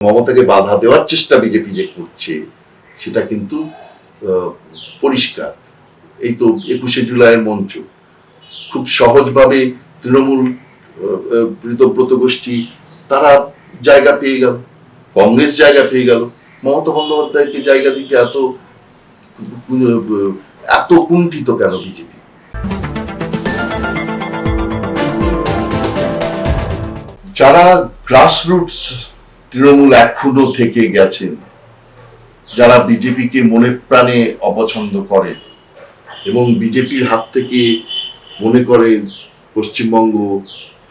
মমতাকে বাধা দেওয়ার চেষ্টা বিজেপি যে করছে সেটা কিন্তু পরিষ্কার। এই তো 21শে জুলাইয়ের মঞ্চ খুব সহজভাবে তৃণমূল ব্রত গোষ্ঠী তারা জায়গা পেয়ে গেল, কংগ্রেস জায়গা পেয়ে গেল। মমতা বন্দ্যোপাধ্যায়কে জায়গা দিতে এত কুণ্ঠিত কেন বিজেপি? যারা গ্রাসরুটস তৃণমূল এখনো থেকে গেছেন, যারা বিজেপিকে মনে প্রাণে অপছন্দ করে এবং বিজেপির হাত থেকে মনে করেন পশ্চিমবঙ্গ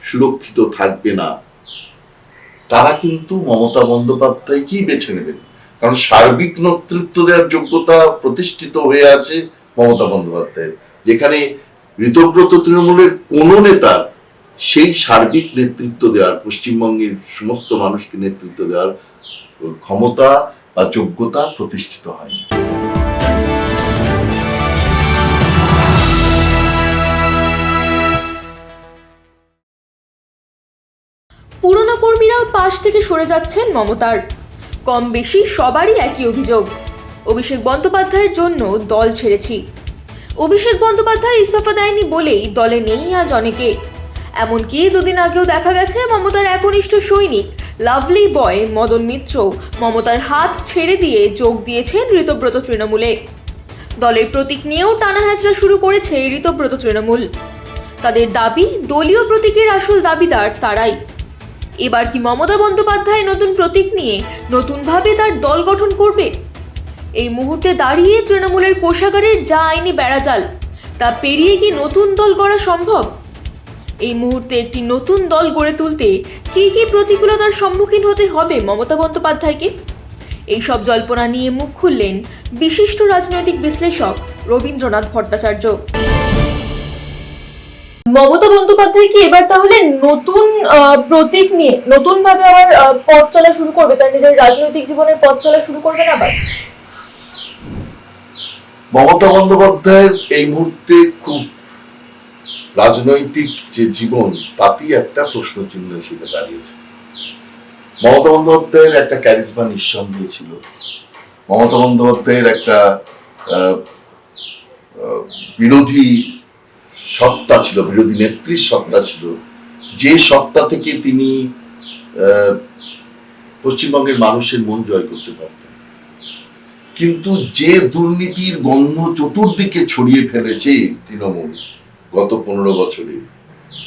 সুরক্ষিত থাকবে না, তারা কিন্তু মমতা বন্দ্যোপাধ্যায়কেই বেছে নেবেন। কারণ সার্বিক নেতৃত্ব দেওয়ার যোগ্যতা প্রতিষ্ঠিত হয়ে আছে মমতা বন্দ্যোপাধ্যায়ের। যেখানে ঋতব্রত তৃণমূলের কোন নেতার সেই সার্বিক নেতৃত্ব দেওয়ার, পশ্চিমবঙ্গের সমস্ত মানুষকে নেতৃত্ব দেওয়ার ক্ষমতা বা যোগ্যতা প্রতিষ্ঠিত হয়নি। পুরনো কর্মীরাও পাশ থেকে সরে যাচ্ছেন মমতার। কম বেশি সবারই একই অভিযোগ, অভিষেক বন্দ্যোপাধ্যায়ের জন্য দল ছেড়েছি। অভিষেক বন্দ্যোপাধ্যায় ইস্তফা দেয়নি বলেই দলে নেই আজ অনেকে। এমনকি দুদিন আগেও দেখা গেছে মমতার একনিষ্ঠ সৈনিক লাভলি বয় মদন মিত্র মমতার হাত ছেড়ে দিয়ে যোগ দিয়েছেন ঋতব্রত তৃণমূলে। দলের প্রতীক নিয়েও টানা হ্যাচড়া শুরু করেছে ঋতব্রত তৃণমূল। তাদের দাবি, দলীয় প্রতীকের আসল দাবিদার তারাই। এবার কি মমতা বন্দ্যোপাধ্যায় নতুন প্রতীক নিয়ে নতুনভাবে তার দল গঠন করবে? এই মুহূর্তে দাঁড়িয়ে তৃণমূলের কোষাগারের যা আইনি বেড়াজাল, তা পেরিয়ে কি নতুন দল গড়া সম্ভব? এই মুহূর্তে একটি নতুন দল গড়ে তুলতে কি কি প্রতিকূলতার সম্মুখীন হতে হবে মমতা বন্দ্যোপাধ্যায়কে? এইসব জল্পনা নিয়ে মুখ খুললেন বিশিষ্ট রাজনৈতিক বিশ্লেষক রবীন্দ্রনাথ ভট্টাচার্য। মমতা বন্দ্যোপাধ্যায় কি এবার তাহলে নতুন প্রতীক নিয়ে নতুন ভাবে আবার পথ চলা শুরু করবে, তার নিজের রাজনৈতিক জীবনের পথ চলা শুরু করবেন আবার? মমতা বন্দ্যোপাধ্যায়ের এই মুহূর্তে খুব রাজনৈতিক যে জীবন, তাতেই একটা প্রশ্ন চিহ্ন হিসেবে দাঁড়িয়েছে। মমতা বন্দ্যোপাধ্যায়ের একটা ক্যারিজমা নিঃসন্দেহ ছিল। মমতা বন্দ্যোপাধ্যায়ের একটা বিরোধী সত্তা ছিল, বিরোধী নেত্রীর সত্তা ছিল, যে সত্তা থেকে তিনি পশ্চিমবঙ্গের মানুষের মন জয় করতে পারতেন। কিন্তু যে দুর্নীতির গন্ধ চতুর্দিকে ছড়িয়ে ফেলেছে তৃণমূল গত 15 বছরে,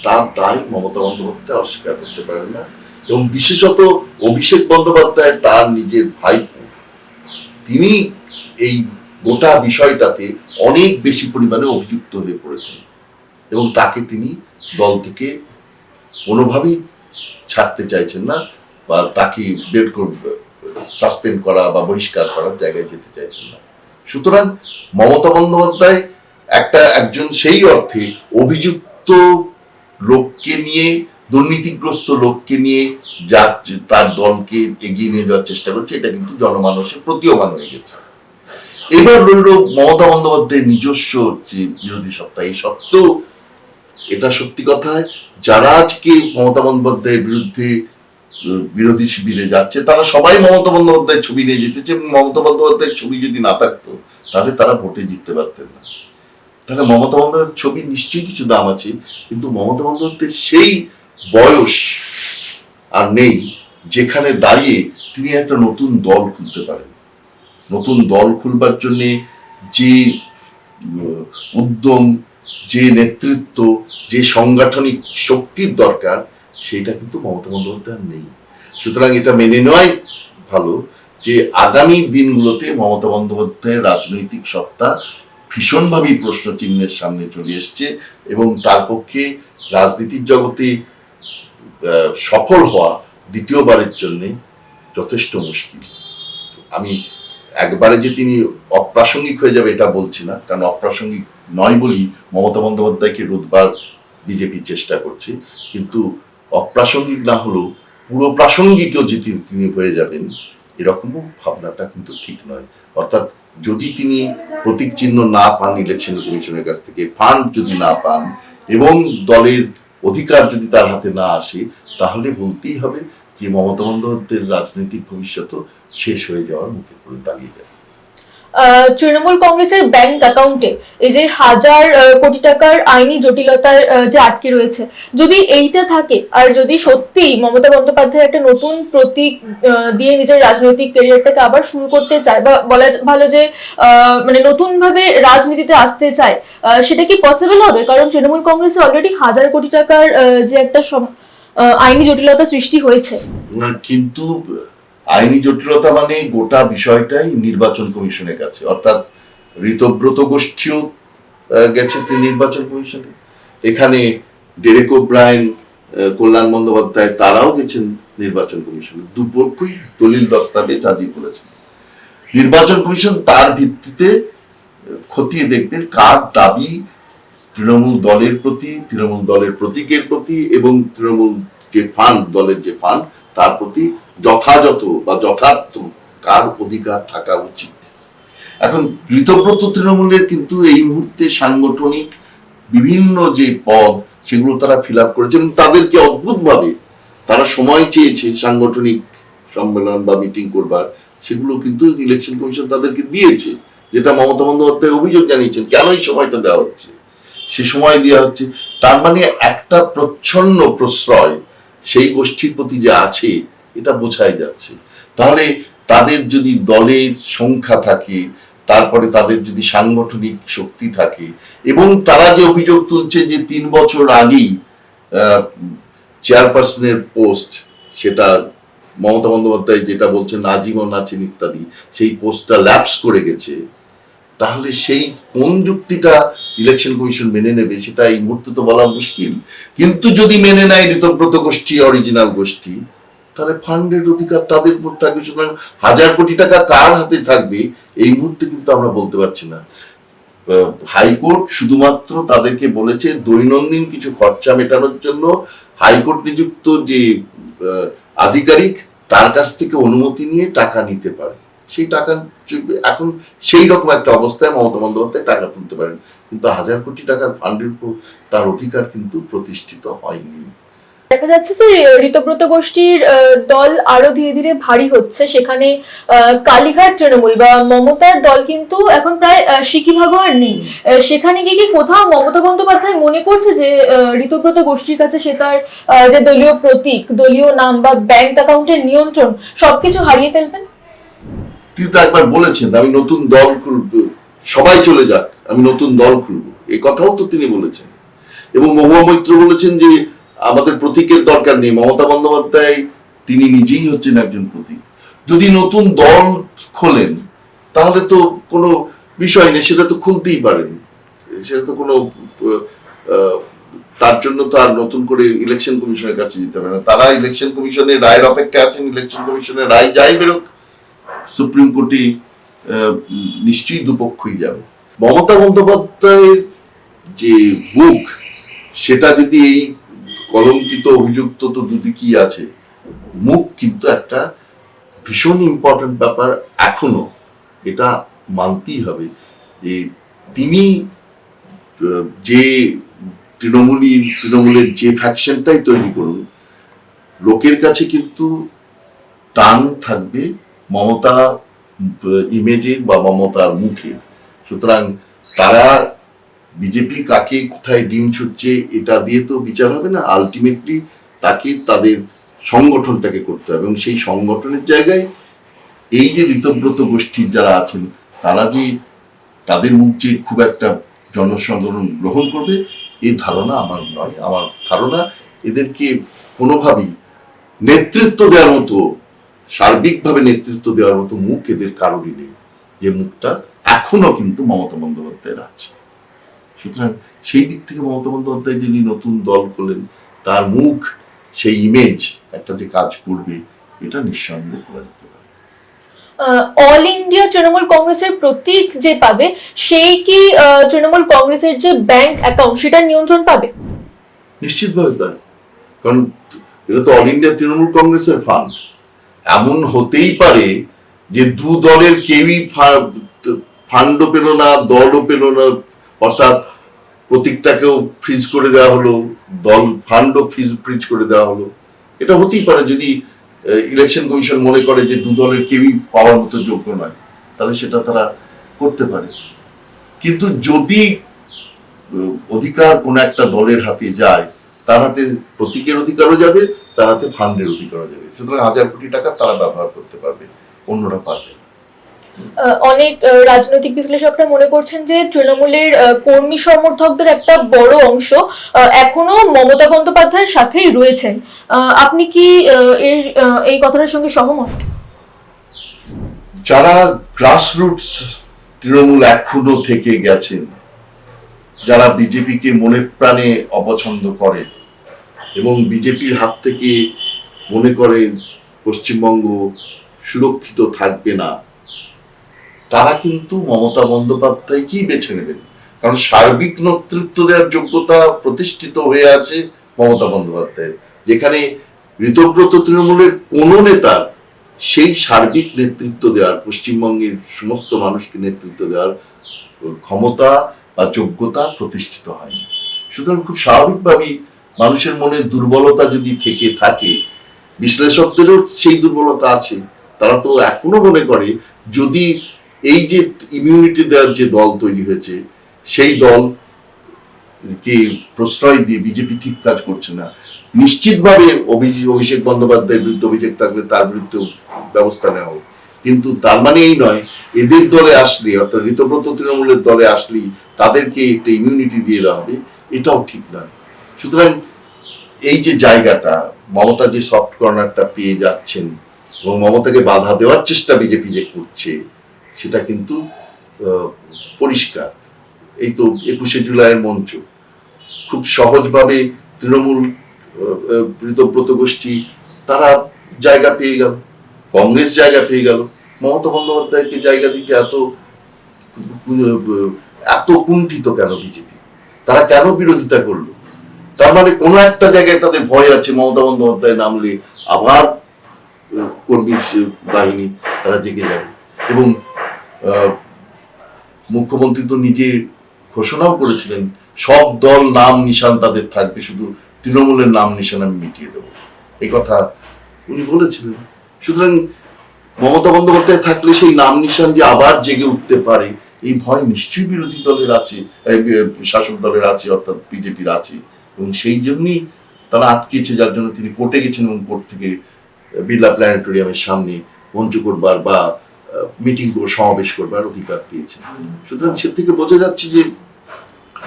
তার দায় মমতা বন্দ্যোপাধ্যায় অস্বীকার করতে পারেন না। এবং বিশেষত অভিষেক বন্দ্যোপাধ্যায় তার নিজের ভাইপো, তিনি এই গোটা বিষয়টাতে অনেক বেশি পরিমাণে অভিযুক্ত হয়ে পড়েছেন এবং তাকে তিনি দল থেকে কোনোভাবেই ছাড়তে চাইছেন না, বা তাকে সাসপেন্ড করা বা বহিষ্কার করার জায়গায় যেতে চাইছেন না। সুতরাং মমতা বন্দ্যোপাধ্যায় একজন সেই অর্থে অভিযুক্ত লোককে নিয়ে, দুর্নীতিগ্রস্ত লোককে নিয়ে তার দলকে এগিয়ে নিয়ে যাওয়ার চেষ্টা করছে। এটা কিন্তু জনমানসের প্রতীয়মান হয়ে গেছে। এবার রইল মমতা বন্দ্যোপাধ্যায়ের নিজস্ব যে বিরোধী সত্তা। এই সত্ত্বেও এটা সত্যি কথা, যারা আজকে মমতা বন্দ্যোপাধ্যায়ের বিরুদ্ধে বিরোধী শিবিরে যাচ্ছে, তারা সবাই মমতা বন্দ্যোপাধ্যায়ের ছবি নিয়ে যেতেছে এবং মমতা বন্দ্যোপাধ্যায়ের ছবি যদি না থাকতো তাহলে তারা ভোটে জিততে পারতেন না। তাহলে মমতা বন্দ্যোপাধ্যায়ের ছবির নিশ্চয়ই কিছু দাম আছে, কিন্তু মমতা বন্দ্যোপাধ্যায়ের সেই বয়স আর নেই যেখানে দাঁড়িয়ে তিনি একটা নতুন দল খুলতে পারেন। নতুন দল খুলবার জন্যে যে উদ্যম, যে নেতৃত্ব, যে সাংগঠনিক শক্তির দরকার, সেটা কিন্তু মমতা বন্দ্যোপাধ্যায়ের নেই। সুতরাং এটা মেনে নেওয়াই ভালো যে আগামী দিনগুলোতে মমতা বন্দ্যোপাধ্যায়ের রাজনৈতিক সত্তা ভীষণভাবেই প্রশ্ন চিহ্নের সামনে চলে এসছে এবং তার পক্ষে রাজনীতির জগতে সফল হওয়া দ্বিতীয়বারের জন্য যথেষ্ট মুশকিল। আমি একবারে যে তিনি অপ্রাসঙ্গিক হয়ে যাবে এটা বলছি না, কারণ অপ্রাসঙ্গিক নয় বলেই মমতা বন্দ্যোপাধ্যায়কে রোধবার বিজেপি চেষ্টা করছে। কিন্তু অপ্রাসঙ্গিক না হলেও পুরো প্রাসঙ্গিকও যে তিনি হয়ে যাবেন, এরকমও ভাবনাটা কিন্তু ঠিক নয়। অর্থাৎ যদি তিনি প্রতীক চিহ্ন না পান ইলেকশন কমিশনের কাছ থেকে, ফান্ড যদি না পান এবং দলের অধিকার যদি তার হাতে না আসে, তাহলে বলতেই হবে যে মমতা বন্দ্যোপাধ্যায়ের রাজনৈতিক ভবিষ্যৎ শেষ হয়ে যাওয়ার মুখে পড়ে দাঁড়িয়ে যাবে। তৃণমূল কংগ্রেসের ব্যাংক অ্যাকাউন্টে এই যে 1,000 কোটি টাকার আইনি জটিলতার যে আটকে রয়েছে, যদি এইটা থাকে আর যদি সত্যি মমতা বন্দ্যোপাধ্যায় একটা নতুন প্রতীক দিয়ে নিজের রাজনৈতিক ক্যারিয়ারটাকে আবার শুরু করতে চায় বা বলা ভালো যে মানে নতুন ভাবে রাজনীতিতে আসতে চায়, সেটা কি পসিবল হবে? কারণ তৃণমূল কংগ্রেসে অলরেডি 1,000 কোটি টাকার যে একটা আইনি জটিলতা সৃষ্টি হয়েছে। কিন্তু আইনি জটিলতা মানে গোটা বিষয়টাই নির্বাচন কমিশনের কাছে, অর্থাৎ ঋতব্রত গোষ্ঠীও গেছে নির্বাচন কমিশনে, এখানে ডেরেক ওব্রায়েন, কল্যাণ বন্দ্যোপাধ্যায় তারাও গেছেন নির্বাচন কমিশনে, দুপক্ষই দলিল দস্তাবেজ জারি করেছেন। নির্বাচন কমিশন তার ভিত্তিতে খতিয়ে দেখবেন কার দাবি তৃণমূল দলের প্রতি, তৃণমূল দলের প্রতীকের প্রতি এবং তৃণমূল যে ফান্ড, দলের যে ফান্ড তার প্রতি যথাযথ বা যথার্থ কার অধিকার থাকা উচিত। এখন ঋতব্রত তৃণমূলের কিন্তু এই মুহূর্তে সাংগঠনিক বিভিন্ন যে পদ সেগুলো তারা ফিল আপ করেছে এবং তাদেরকে অদ্ভুতভাবে তারা সময় চেয়েছে সাংগঠনিক সম্মেলন বা মিটিং করবার, সেগুলো কিন্তু ইলেকশন কমিশন তাদেরকে দিয়েছে, যেটা মমতা বন্দ্যোপাধ্যায় অভিযোগ জানিয়েছেন কেন এই সময়টা দেওয়া হচ্ছে, সে সময় দেওয়া হচ্ছে। তার মানে একটা প্রচ্ছন্ন প্রশ্রয় সেই গোষ্ঠীর প্রতি যে আছে এটা বোঝাই যাচ্ছে। তাহলে তাদের যদি দলের সংখ্যা থাকে, তারপরে তাদের যদি সাংগঠনিক শক্তি থাকে এবং তারা যে অভিযোগ তুলছে যে 3 বছর আগেই চেয়ারপারসনের পোস্ট, সেটা মমতা বন্দ্যোপাধ্যায় যেটা বলছেন আজীবন আছেন ইত্যাদি, সেই পোস্টটা ল্যাপস করে গেছে, তাহলে সেই কোন যুক্তিটা ইলেকশন কমিশন মেনে নেবে সেটা এই মুহূর্তে তো বলা মুশকিল। কিন্তু যদি মেনে নেয় ঋতব্রত গোষ্ঠী, অরিজিনাল গোষ্ঠী, তাহলে ফান্ডের অধিকার তাদের উপর থাকবে। সুতরাং 1,000 কোটি টাকা কার হাতে থাকবে এই মুহূর্তে কিন্তু আমরা বলতে পারছি না। হাইকোর্ট শুধুমাত্র তাদেরকে বলেছে দৈনন্দিন কিছু খরচা মেটানোর জন্য হাইকোর্ট নিযুক্ত যে আধিকারিক তার কাছ থেকে অনুমতি নিয়ে টাকা নিতে পারে, সেই টাকা এখন সেই রকম একটা অবস্থায় মমতা বন্দ্যোপাধ্যায় টাকা তুলতে পারেন, কিন্তু 1,000 কোটি টাকার ফান্ডের উপর তার অধিকার কিন্তু প্রতিষ্ঠিত হয়নি। দেখা যাচ্ছে যে ঋতব্রত গোষ্ঠীর দল আরো ধীরে ধীরে ভারী হচ্ছে, সেখানে কালীঘাট তৃণমূল বা মমতার দল কিন্তু এখন প্রায় সিকিভাগও আর নেই। সেখানে গিয়ে কি কোথাও মমতা বন্দ্যোপাধ্যায় মনে করছে যে ঋতব্রত গোষ্ঠীর কাছে সে তার যে দলীয় প্রতীক, দলীয় নাম বা ব্যাংক অ্যাকাউন্টের নিয়ন্ত্রণ সবকিছু হারিয়ে ফেলবেন? তিনি তো একবার বলেছেন আমি নতুন দল খুলব, সবাই চলে যাক, আমি নতুন দল খুলব, এই কথাও তো তিনি বলেছেন। এবং মহুয়া মৈত্র বলেছেন যে আমাদের প্রতীকের দরকার নেই, মমতা বন্দ্যোপাধ্যায় তিনি নিজেই হচ্ছেন একজন প্রতীক। যদি নতুন দল খোলেন তাহলে তো কোনো বিষয় নেই, সেটা তো খুলতেই পারেন, সেটা তো কোনো তার জন্য তো আর নতুন করে ইলেকশন কমিশনের কাছে যেতে হবে না। তারা ইলেকশন কমিশনের রায়ের অপেক্ষায় আছেন, ইলেকশন কমিশনের রায় যাই বেরোক সুপ্রিম কোর্টে নিশ্চয়ই দুপক্ষই যাবে। মমতা বন্দ্যোপাধ্যায়ের যে বুক, সেটা যদি এই কলঙ্কিত অভিযুক্ত তো দুদিকই আছে, মুখ কিন্তু একটা ভীষণ ইম্পর্টেন্ট ব্যাপার এখনো, এটা মানতেই হবে যে তিনি যে তৃণমূলের যে ফ্যাকশনটাই তৈরি করুন, লোকের কাছে কিন্তু টান থাকবে মমতা ইমেজের বা মমতার মুখের। সুতরাং তারা বিজেপি কাকে কোথায় ডিম ছুটছে এটা দিয়ে তো বিচার হবে না, আলটিমেটলি তাকে তাদের সংগঠনটাকে করতে হবে এবং সেই সংগঠনের জায়গায় এই যে ঋতব্রত গোষ্ঠীর যারা আছেন তারা যে তাদের মুখ যে খুব একটা জনসাধারণ গ্রহণ করবে এই ধারণা আমার নয়। আমার ধারণা এদেরকে কোনোভাবেই নেতৃত্ব দেওয়ার মতো, সার্বিকভাবে নেতৃত্ব দেওয়ার মতো মুখ এদের কারোরই নেই, যে মুখটা এখনো কিন্তু মমতা বন্দ্যোপাধ্যায়ের আছে। সুতরাং সেই দিক থেকে মমতা বন্দ্যোপাধ্যায় যিনি নতুন দল করলেন, তার মুখ, সেই ইমেজ একটা যে কাজ করবে এটা নিঃসন্দেহে করা যেতে পারে। অল ইন্ডিয়া তৃণমূল কংগ্রেসের প্রতীক যে পাবে, সেই কি তৃণমূল কংগ্রেসের যে ব্যাংক অ্যাকাউন্ট সেটা নিয়ন্ত্রণ পাবে? নিশ্চিতভাবে তাই, কারণ এটা তো অল ইন্ডিয়া তৃণমূল কংগ্রেসের ফান্ড। এমন হতেই পারে যে দু দলের কেউই ফান্ডও পেল না, দলও পেল না, অর্থাৎ প্রতীকটাকেও ফ্রিজ করে দেওয়া হলো, দল ফান্ডও ফ্রিজ করে দেওয়া হলো। এটা হতেই পারে যদি ইলেকশন কমিশন মনে করে যে দু দলের কেউই পাওয়ার মতো যোগ্য নয়, তাহলে সেটা তারা করতে পারে। কিন্তু যদি অধিকার কোন একটা দলের হাতে যায়, তার হাতে প্রতীকের অধিকারও যাবে, তার হাতে ফান্ডের অধিকারও যাবে। সুতরাং 1,000 কোটি টাকা তারা ব্যবহার করতে পারবে, অন্যরা পারবে না। অনেক রাজনৈতিক বিশ্লেষকরা মনে করছেন যে তৃণমূলের কর্মী সমর্থকদের একটা বড় অংশ এখনো মমতা বন্দ্যোপাধ্যায়ের সাথেই রয়েছেন। আপনি কি এই কথাটার সঙ্গে সহমত? যারা গ্রাসরুটস তৃণমূল এখনো থেকে গেছেন, যারা বিজেপিকে মনে প্রাণে অপছন্দ করে এবং বিজেপির হাত থেকে মনে করে পশ্চিমবঙ্গ সুরক্ষিত থাকবে না, তারা কিন্তু মমতা বন্দ্যোপাধ্যায়কেই বেছে নেবেন। কারণ সার্বিক নেতৃত্ব দেওয়ার যোগ্যতা প্রতিষ্ঠিত হয়ে আছে মমতা বন্দ্যোপাধ্যায়ের। যেখানে ঋতব্রত তৃণমূলের কোন নেতার সেই সার্বিক নেতৃত্ব দেওয়ার, পশ্চিমবঙ্গের সমস্ত মানুষকে নেতৃত্ব দেওয়ার ক্ষমতা বা যোগ্যতা প্রতিষ্ঠিত হয়নি। সুতরাং খুব স্বাভাবিকভাবেই মানুষের মনে দুর্বলতা যদি থেকে থাকে, বিশ্লেষকদেরও সেই দুর্বলতা আছে। তারা তো এখনো মনে করে যদি এই যে ইমিউনিটি দেওয়ার যে দল তৈরি হয়েছে, সেই দলকে প্রশ্রয় দিয়ে বিজেপি ঠিক কাজ করছে না। নিশ্চিতভাবে অভিষেক বন্দ্যোপাধ্যায়ের বিরুদ্ধে অভিযোগ থাকলে তার বিরুদ্ধে ব্যবস্থা নেওয়া হোক, কিন্তু তার মানে এই নয় এদের দলে আসলে, অর্থাৎ ঋতব্রত তৃণমূলের দলে আসলেই তাদেরকে একটা ইমিউনিটি দিয়ে দেওয়া হবে, এটাও ঠিক নয়। সুতরাং এই যে জায়গাটা, মমতা যে সফট কর্নারটা পেয়ে যাচ্ছেন এবং মমতাকে বাধা দেওয়ার চেষ্টা বিজেপি যে করছে, সেটা কিন্তু পরিষ্কার। এই তো 21শে জুলাইয়ের মঞ্চ, খুব সহজভাবে তৃণমূল ঋতব্রত গোষ্ঠী তারা জায়গা পেয়ে গেল, কংগ্রেস জায়গা পেয়ে গেল। মমতা বন্দ্যোপাধ্যায়কে জায়গা দিতে এত কুণ্ঠিত কেন বিজেপি? তারা কেন বিরোধিতা করলো? তার মানে কোনো একটা জায়গায় তাদের ভয় আছে, মমতা বন্দ্যোপাধ্যায় নামলে আবার কর্মী বাহিনী তারা জেগে যাবে। এবং মুখ্যমন্ত্রী তো নিজে ঘোষণাও করেছিলেন সব দল নাম নিশান তাদের থাকবে, শুধু তৃণমূলের নাম নিশান আমি মিটিয়ে দেবো, এই কথা উনি বলেছিলেন। সুতরাং মমতা বন্দ্যোপাধ্যায় থাকলে সেই নাম নিশান যে আবার জেগে উঠতে পারে, এই ভয় নিশ্চয়ই বিরোধী দলের আছে, শাসক দলের আছে, অর্থাৎ বিজেপির আছে। এবং সেই জন্যই তারা আটকেছে, যার জন্য তিনি কোর্টে গেছেন এবং কোর্ট থেকে বিড়লা প্ল্যানেটোরিয়ামের সামনে মঞ্চ করবার বা মিটিং সমাবেশ করবার অধিকার পেয়েছেন। সুতরাং সে থেকে বোঝা যাচ্ছে যে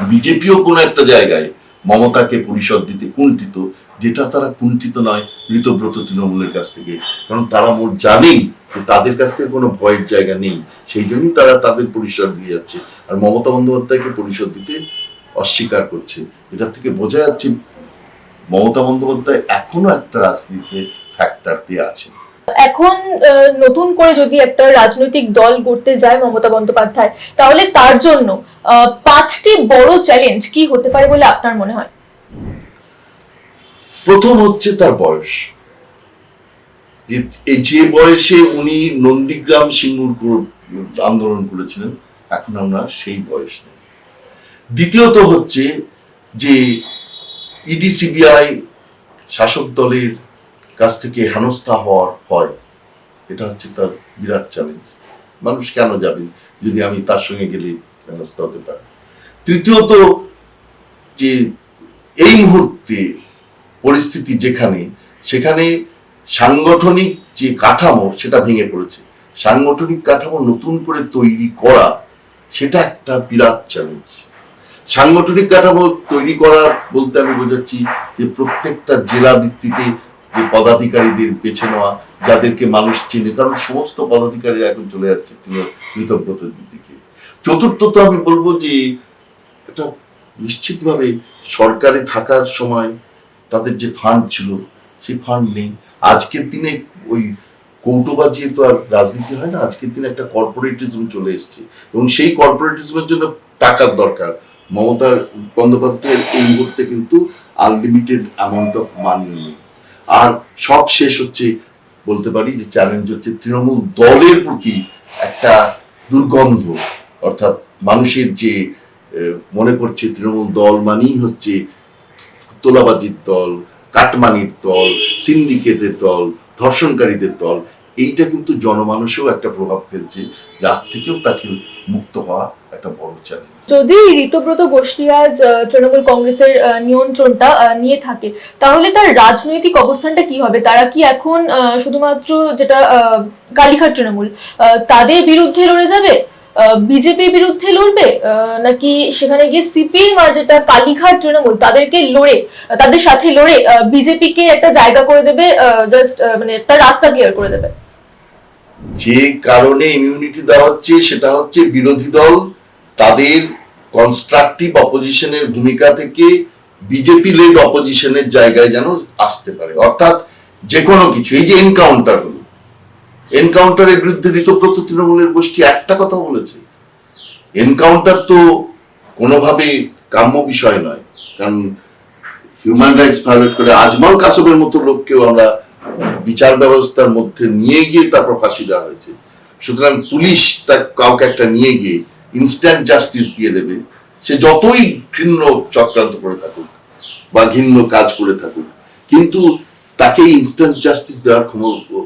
বিজেপিও কোনো একটা জায়গায় মমতাকে পরিষদ দিতে কুণ্ঠিত, যেটা তারা কুণ্ঠিত নয় ঋতব্রত তৃণমূলের কাছ থেকে। কারণ তারা জানেই যে তাদের কাছ থেকে কোনো ভয়ের জায়গা নেই, সেই জন্যই তারা তাদের পরিষদ দিয়ে যাচ্ছে। আর মমতা বন্দ্যোপাধ্যায়কে পরিষদ দিতে অস্বীকার করছে। এটা থেকে বোঝা যাচ্ছে মমতা বন্দ্যোপাধ্যায় এখনো একটা রাজনীতিতে ফ্যাক্টর পেয়ে আছে। এখন নতুন করে যদি একটা রাজনৈতিক দল গড়তে যায় মমতা বন্দ্যোপাধ্যায়, তাহলে তার জন্য 5টি বড় চ্যালেঞ্জ কি হতে পারে বলে আপনার মনে হয়? প্রথম হচ্ছে তার বয়স। যে বয়সে উনি নন্দীগ্রাম সিঙ্গুর আন্দোলন করেছিলেন, এখন আমরা সেই বয়স নেই। দ্বিতীয়ত হচ্ছে যে ইডি সিবিআই শাসক দলের কাছ থেকে হেনস্থা হওয়ার ভয়, এটা হচ্ছে তার বিরাট চ্যালেঞ্জ। মানুষ কেন যাবে যদি আমি তার সঙ্গে গেলে হেনস্থা হতে পারে। তৃতীয়ত যে এই মুহূর্তে পরিস্থিতি সেখানে সাংগঠনিক যে কাঠামো সেটা ভেঙে পড়েছে। সাংগঠনিক কাঠামো নতুন করে তৈরি করা, সেটা একটা বিরাট চ্যালেঞ্জ। সাংগঠনিক কাঠামো তৈরি করা বলতে আমি বোঝাচ্ছি যে প্রত্যেকটা জেলা ভিত্তিতে যে পদাধিকারীদের বেছে নেওয়া, যাদেরকে মানুষ চেনে, কারণ সমস্ত পদাধিকারীরা এখন চলে যাচ্ছে ঋতব্রতের দিকে। চতুর্থত আমি বলবো যে এটা নিশ্চিতভাবে সরকারে থাকার সময় তাদের যে ফান্ড ছিল, সেই ফান্ড নেই। আজকের দিনে ওই কৌটোবাজি তো আর রাজনীতি হয় না, আজকের দিনে একটা কর্পোরেটিজম চলে এসছে এবং সেই কর্পোরেটিজমের জন্য টাকার দরকার। মমতা বন্দ্যোপাধ্যায়ের এই মুহূর্তে কিন্তু আনলিমিটেড অ্যামাউন্ট অফ মানি নেই। আর সব শেষ হচ্ছে, বলতে পারি যে চ্যালেঞ্জ হচ্ছে তৃণমূল দলের প্রতি একটা দুর্গন্ধ, অর্থাৎ মানুষের যে মনে করছে তৃণমূল দল মানেই হচ্ছে তোলাবাজির দল, কাটমানির দল, সিন্ডিকেটের দল, ধর্ষণকারীদের দল, এইটা কিন্তু জনমানুষেও একটা প্রভাব ফেলছে, যার থেকেও তাকে মুক্ত হওয়া একটা বড় চ্যালেঞ্জ। যদি ঋতব্রত গোষ্ঠী আজ তৃণমূল কংগ্রেসের নিয়ন্ত্রণটা নিয়ে থাকে, তাহলে তার রাজনৈতিক অবস্থানটা কি হবে? তারা কি এখন শুধুমাত্র যেটা কালীঘাট তৃণমূল তাদের বিরুদ্ধে লড়ে যাবে, বিজেপির বিরুদ্ধে লড়বে, নাকি সেখানে গিয়ে সিপিএম আর যেটা কালীঘাট তৃণমূল তাদেরকে লড়ে, তাদের সাথে লড়ে বিজেপিকে একটা জায়গা করে দেবে, জাস্ট মানে তার রাস্তা ক্লিয়ার করে দেবে? যে কারণে ইমিউনিটি দেওয়া হচ্ছে সেটা হচ্ছে বিরোধী দল তাদের কনস্ট্রাকটিভ অপোজিশনের ভূমিকা থেকে বিজেপি লেড অপোজিশনের জায়গায় যেন আসতে পারে। অর্থাৎ যে কোনো কিছু, এই যে এনকাউন্টার হলো, এনকাউন্টারের বিরুদ্ধে ঋতব্রত তৃণমূলের গোষ্ঠী একটা কথা বলেছে, এনকাউন্টার তো কোনোভাবে কাম্য বিষয় নয়, কারণ হিউম্যান রাইটস ভায়োলেট করে আজমল কাসবের মতো লোককেও আমরা বিচার ব্যবস্থার মধ্যে নিয়ে গিয়ে তারপর ফাঁসি দেওয়া হয়েছে। সুতরাং পুলিশ তার কাউকে একটা নিয়ে গিয়ে ইনস্ট্যান্ট জাস্টিস দিয়ে দেবে, সে যতই ঘৃণ্য চক্রান্ত করে থাকুক বা ঘৃণ্য কাজ করে থাকুক, কিন্তু তাকে ইনস্ট্যান্ট জাস্টিস দেওয়ার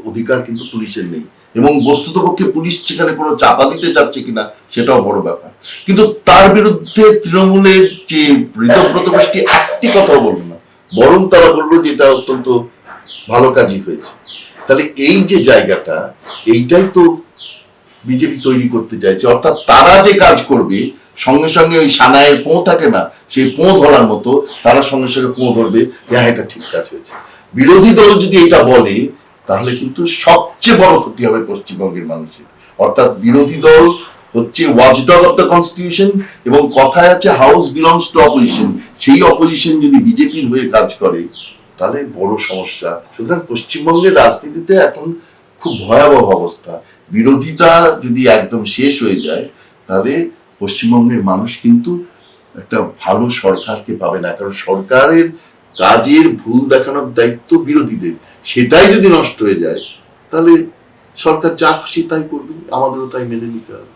অধিকার কিন্তু পুলিশের নেই। এবং বস্তুতপক্ষে পুলিশ সেখানে কোনো চাপা দিতে চাচ্ছে কিনা সেটাও বড় ব্যাপার। কিন্তু তার বিরুদ্ধে তৃণমূলের যে ঋতব্রত গোষ্ঠী একটি কথাও বলল না, বরং তারা বললো যে এটা অত্যন্ত ভালো কাজই হয়েছে। তাহলে এই যে জায়গাটা, এইটাই তো বিজেপি তৈরি করতে চাইছে। অর্থাৎ তারা যে কাজ করবে সঙ্গে সঙ্গে ওই সানায়ের পোঁ থাকে না, সেই পোঁ ধরার মতো তারা সঙ্গে সঙ্গে পোঁ ধরবে, হ্যাঁ এটা ঠিক কাজ হয়েছে। বিরোধী দল যদি এটা বলে তাহলে কিন্তু সবচেয়ে বড় ক্ষতি হবে পশ্চিমবঙ্গের মানুষের। অর্থাৎ বিরোধী দল হচ্ছে ওয়াচডগ অফ দ্য কনস্টিটিউশন, এবং কথায় আছে হাউস বিলংস টু অপোজিশন। সেই অপোজিশন যদি বিজেপির হয়ে কাজ করে তাহলে বড় সমস্যা। সুতরাং পশ্চিমবঙ্গের রাজনীতিতে এখন খুব ভয়াবহ অবস্থা। বিরোধিতা যদি একদম শেষ হয়ে যায় তাহলে পশ্চিমবঙ্গের মানুষ কিন্তু একটা ভালো সরকারকে পাবে না, কারণ সরকারের কাজের ভুল দেখানোর দায়িত্ব বিরোধীদের। সেটাই যদি নষ্ট হয়ে যায় তাহলে সরকার যা খুশি তাই করবে, আমাদেরও তাই মেনে নিতে হবে।